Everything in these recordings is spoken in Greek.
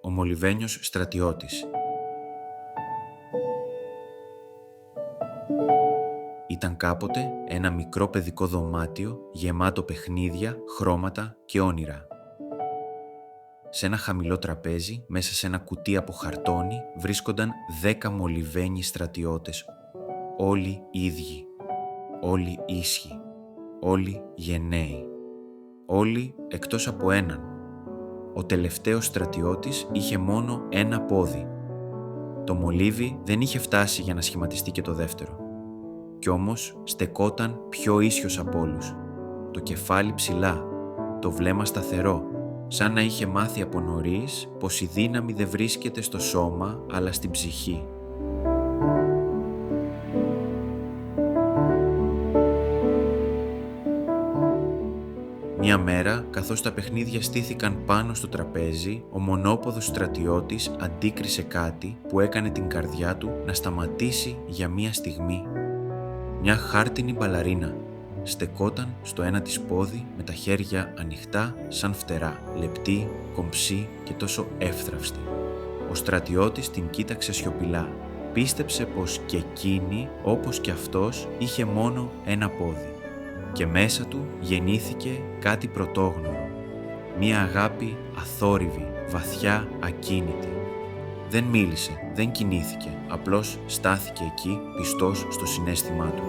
Ο μολυβένιος στρατιώτης. Ήταν κάποτε ένα μικρό παιδικό δωμάτιο γεμάτο παιχνίδια, χρώματα και όνειρα. Σε ένα χαμηλό τραπέζι, μέσα σε ένα κουτί από χαρτόνι, βρίσκονταν 10 μολυβένοι στρατιώτες. Όλοι ίδιοι, όλοι ίσχυοι, όλοι γενναίοι. Όλοι εκτός από έναν. Ο τελευταίος στρατιώτης είχε μόνο ένα πόδι. Το μολύβι δεν είχε φτάσει για να σχηματιστεί και το δεύτερο. Κι όμως στεκόταν πιο ίσιος από όλους. Το κεφάλι ψηλά, το βλέμμα σταθερό, σαν να είχε μάθει από νωρίς πως η δύναμη δεν βρίσκεται στο σώμα αλλά στην ψυχή. Μια μέρα, καθώς τα παιχνίδια στήθηκαν πάνω στο τραπέζι, ο μονόποδος στρατιώτης αντίκρισε κάτι που έκανε την καρδιά του να σταματήσει για μια στιγμή. Μια χάρτινη μπαλαρίνα στεκόταν στο ένα της πόδι με τα χέρια ανοιχτά σαν φτερά, λεπτή, κομψή και τόσο εύθραυστη. Ο στρατιώτης την κοίταξε σιωπηλά. Πίστεψε πως και εκείνη, όπως και αυτός, είχε μόνο ένα πόδι. Και μέσα του γεννήθηκε κάτι πρωτόγνωρο. Μία αγάπη αθόρυβη, βαθιά, ακίνητη. Δεν μίλησε, δεν κινήθηκε, απλώς στάθηκε εκεί, πιστός στο συναίσθημά του.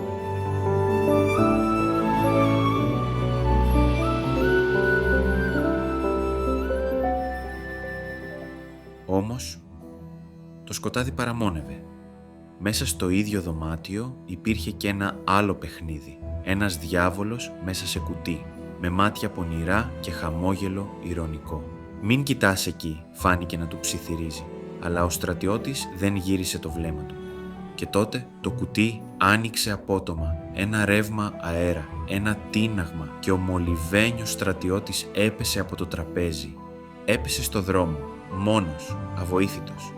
Όμως, το σκοτάδι παραμόνευε. Μέσα στο ίδιο δωμάτιο υπήρχε και ένα άλλο παιχνίδι. Ένας διάβολος μέσα σε κουτί, με μάτια πονηρά και χαμόγελο ηρωνικό. «Μην κοιτάς εκεί», φάνηκε να του ψιθυρίζει, αλλά ο στρατιώτης δεν γύρισε το βλέμμα του. Και τότε το κουτί άνοιξε απότομα, ένα ρεύμα αέρα, ένα τίναγμα και ο μολυβένιος στρατιώτης έπεσε από το τραπέζι. Έπεσε στο δρόμο, μόνος, αβοήθητος.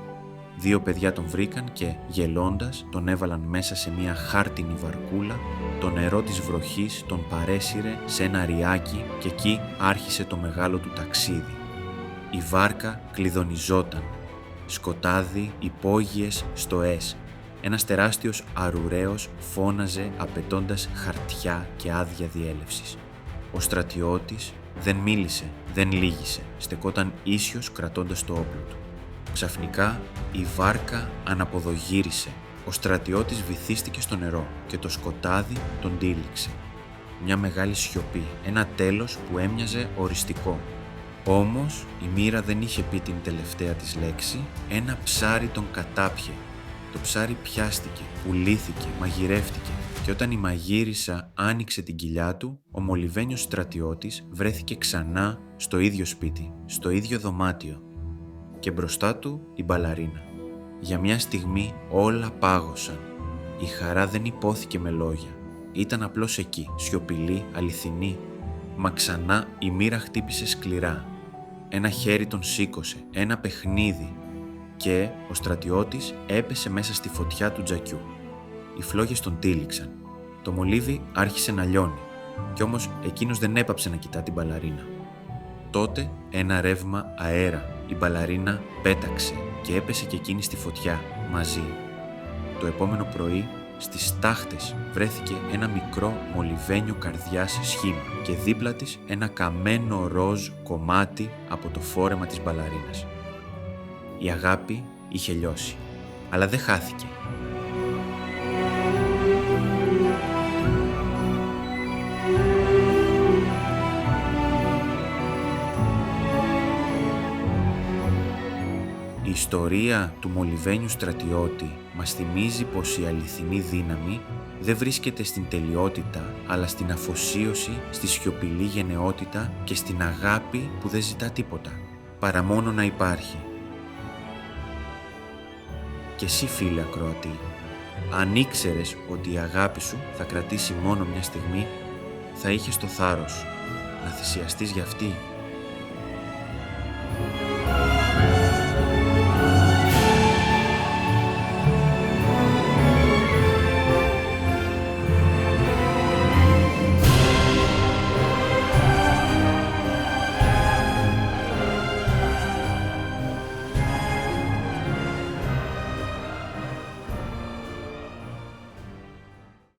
2 παιδιά τον βρήκαν και, γελώντας, τον έβαλαν μέσα σε μια χάρτινη βαρκούλα. Το νερό της βροχής τον παρέσυρε σε ένα ριάκι και εκεί άρχισε το μεγάλο του ταξίδι. Η βάρκα κλειδονιζόταν. Σκοτάδι, υπόγειες στοές. Ένας τεράστιος αρουραίος φώναζε απαιτώντας χαρτιά και άδεια διέλευσης. Ο στρατιώτης δεν μίλησε, δεν λύγησε. Στεκόταν ίσιος κρατώντας το όπλο του. Ξαφνικά η βάρκα αναποδογύρισε. Ο στρατιώτης βυθίστηκε στο νερό και το σκοτάδι τον τύλιξε. Μια μεγάλη σιωπή, ένα τέλος που έμοιαζε οριστικό. Όμως η μοίρα δεν είχε πει την τελευταία της λέξη, ένα ψάρι τον κατάπιε. Το ψάρι πιάστηκε, πουλήθηκε, μαγειρεύτηκε και όταν η μαγείρισα άνοιξε την κοιλιά του, ο μολυβένιος στρατιώτης βρέθηκε ξανά στο ίδιο σπίτι, στο ίδιο δωμάτιο και μπροστά του η μπαλαρίνα. Για μια στιγμή όλα πάγωσαν. Η χαρά δεν υπόθηκε με λόγια. Ήταν απλώς εκεί, σιωπηλή, αληθινή. Μα ξανά η μοίρα χτύπησε σκληρά. Ένα χέρι τον σήκωσε, ένα παιχνίδι. Και ο στρατιώτης έπεσε μέσα στη φωτιά του τζακιού. Οι φλόγες τον τύλιξαν. Το μολύβι άρχισε να λιώνει. Κι όμως εκείνος δεν έπαψε να κοιτά την μπαλαρίνα. Τότε ένα ρεύμα αέρα. Η μπαλαρίνα πέταξε και έπεσε και εκείνη στη φωτιά, μαζί. Το επόμενο πρωί, στις τάχτες βρέθηκε ένα μικρό μολυβένιο καρδιάς σχήμα και δίπλα της ένα καμένο ροζ κομμάτι από το φόρεμα της μπαλαρίνας. Η αγάπη είχε λιώσει, αλλά δεν χάθηκε. Η ιστορία του μολυβένιου στρατιώτη μας θυμίζει πως η αληθινή δύναμη δεν βρίσκεται στην τελειότητα, αλλά στην αφοσίωση, στη σιωπηλή γενναιότητα και στην αγάπη που δεν ζητά τίποτα, παρά μόνο να υπάρχει. Και εσύ, φίλε ακροατή, αν ήξερες ότι η αγάπη σου θα κρατήσει μόνο μια στιγμή, θα είχες το θάρρος να θυσιαστείς για αυτή.